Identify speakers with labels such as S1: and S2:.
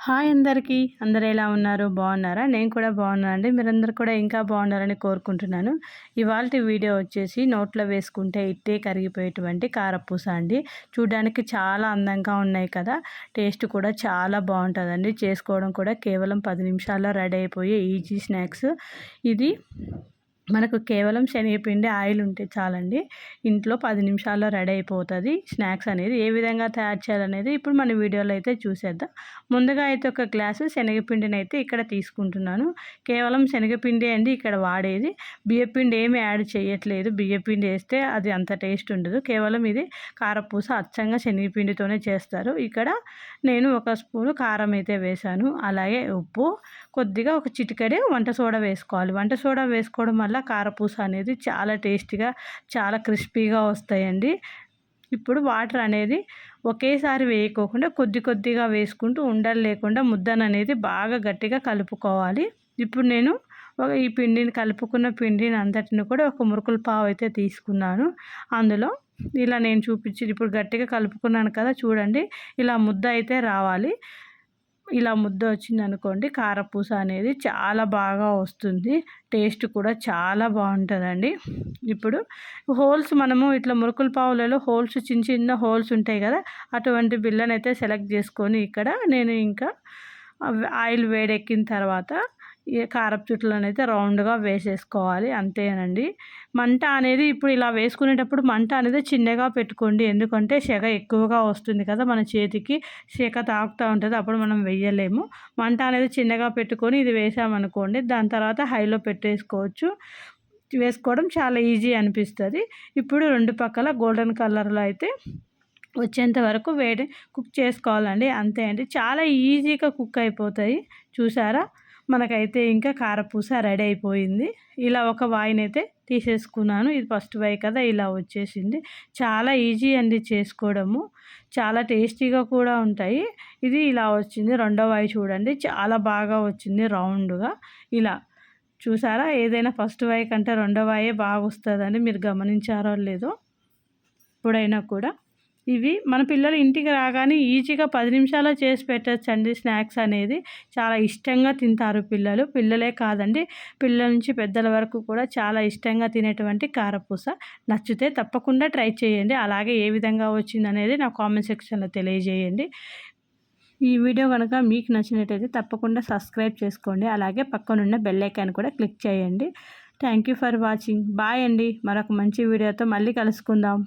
S1: Hi అందరికీ. అందరూ ఎలా ఉన్నారు? బాగున్నారా? నేను కూడా బాగున్నానండి. మీరందరూ కూడా ఇంకా బాగున్నారని కోరుకుంటున్నాను. ఇవాల్టి వీడియో వచ్చేసి నోట్లో వేసుకుంటే ఇట్టే కరిగిపోయేటువంటి కారపూస అండి. చూడడానికి చాలా అందంగా ఉన్నాయి కదా! టేస్ట్ కూడా చాలా బాగుంటుందండి. చేసుకోవడం కూడా కేవలం 10 నిమిషాల్లో రెడీ అయిపోయే ఈజీ స్నాక్స్. ఇది మనకు కేవలం శనగపిండి ఆయిల్ ఉంటే చాలండి. ఇంట్లో 10 నిమిషాల్లో రెడీ అయిపోతుంది స్నాక్స్ అనేది. ఏ విధంగా తయారు చేయాలనేది ఇప్పుడు మన వీడియోలో అయితే చూసేద్దాం. ముందుగా అయితే ఒక గ్లాసు శనగపిండిని అయితే ఇక్కడ తీసుకుంటున్నాను. కేవలం శనగపిండి అండి ఇక్కడ వాడేది. బియ్యపిండి ఏమి యాడ్ చేయట్లేదు. బియ్యపిండి వేస్తే అది అంత టేస్ట్ ఉండదు. కేవలం ఇది కారపూస అచ్చంగా శనగపిండితోనే చేస్తారు. ఇక్కడ నేను ఒక స్పూను కారం అయితే వేశాను. అలాగే ఉప్పు, కొద్దిగా ఒక చిటికెడు వంట సోడా వేసుకోవాలి. వంట సోడా వేసుకోవడం వల్ల కారపూస అనేది చాలా టేస్టీగా, చాలా క్రిస్పీగా వస్తాయండి. ఇప్పుడు వాటర్ అనేది ఒకేసారి వేయకోకుండా కొద్ది కొద్దిగా వేసుకుంటూ ఉండలు లేకుండా ముద్దను అనేది బాగా గట్టిగా కలుపుకోవాలి. ఇప్పుడు నేను ఈ పిండిని కలుపుకున్న పిండిని అంతటిని కూడా ఒక మురుకుల పావు అయితే తీసుకున్నాను. అందులో ఇలా నేను చూపించి ఇప్పుడు గట్టిగా కలుపుకున్నాను కదా, చూడండి ఇలా ముద్ద అయితే రావాలి. ఇలా ముద్ద వచ్చిందనుకోండి కారపూస అనేది చాలా బాగా వస్తుంది. టేస్ట్ కూడా చాలా బాగుంటుందండి. ఇప్పుడు హోల్స్ మనము ఇట్లా మురుకుల పావులలో హోల్స్ చిన్న చిన్న హోల్స్ ఉంటాయి కదా, అటువంటి బిళ్ళనైతే సెలెక్ట్ చేసుకొని ఇక్కడ నేను ఇంకా ఆయిల్ వేడెక్కిన తర్వాత ఈ కారపు చుట్లనైతే రౌండ్గా వేసేసుకోవాలి. అంతేనండి. మంట అనేది ఇప్పుడు ఇలా వేసుకునేటప్పుడు మంట అనేది చిన్నగా పెట్టుకోండి. ఎందుకంటే సెగ ఎక్కువగా వస్తుంది కదా, మన చేతికి సెగ తాకుతూ ఉంటుంది, అప్పుడు మనం వెయ్యలేము. మంట అనేది చిన్నగా పెట్టుకొని ఇది వేసామనుకోండి, దాని తర్వాత హైలో పెట్టేసుకోవచ్చు. వేసుకోవడం చాలా ఈజీ అనిపిస్తుంది. ఇప్పుడు రెండు పక్కల గోల్డెన్ కలర్లో అయితే వచ్చేంత వరకు కుక్ చేసుకోవాలండి. అంతే అండి, చాలా ఈజీగా కుక్ అయిపోతాయి. చూసారా, మనకైతే ఇంకా కారపూస రెడీ అయిపోయింది. ఇలా ఒక వాయినైతే తీసేసుకున్నాను. ఇది ఫస్ట్ వాయి కదా, ఇలా వచ్చేసింది. చాలా ఈజీ అండి చేసుకోవడము, చాలా టేస్టీగా కూడా ఉంటాయి. ఇది ఇలా వచ్చింది. రెండో వాయి చూడండి చాలా బాగా వచ్చింది రౌండ్గా. ఇలా చూసారా, ఏదైనా ఫస్ట్ వాయి కంటే రెండో వాయే బాగా వస్తుందని మీరు గమనించారో లేదో. ఎప్పుడైనా కూడా ఇవి మన పిల్లలు ఇంటికి రాగానే ఈజీగా 10 నిమిషాల్లో చేసి పెట్టచ్చండి. స్నాక్స్ అనేది చాలా ఇష్టంగా తింటారు పిల్లలు. పిల్లలే కాదండి, పిల్లల నుంచి పెద్దల వరకు కూడా చాలా ఇష్టంగా తినేటువంటి కారపూస. నచ్చితే తప్పకుండా ట్రై చేయండి. అలాగే ఏ విధంగా వచ్చిందనేది నా కామెంట్ సెక్షన్లో తెలియజేయండి. ఈ వీడియో కనుక మీకు నచ్చినట్టయితే తప్పకుండా సబ్స్క్రైబ్ చేసుకోండి. అలాగే పక్కనున్న బెల్ ఐకాన్ కూడా క్లిక్ చేయండి. Thank you for watching. Bye అండి. మరొక మంచి వీడియోతో మళ్ళీ కలుసుకుందాం.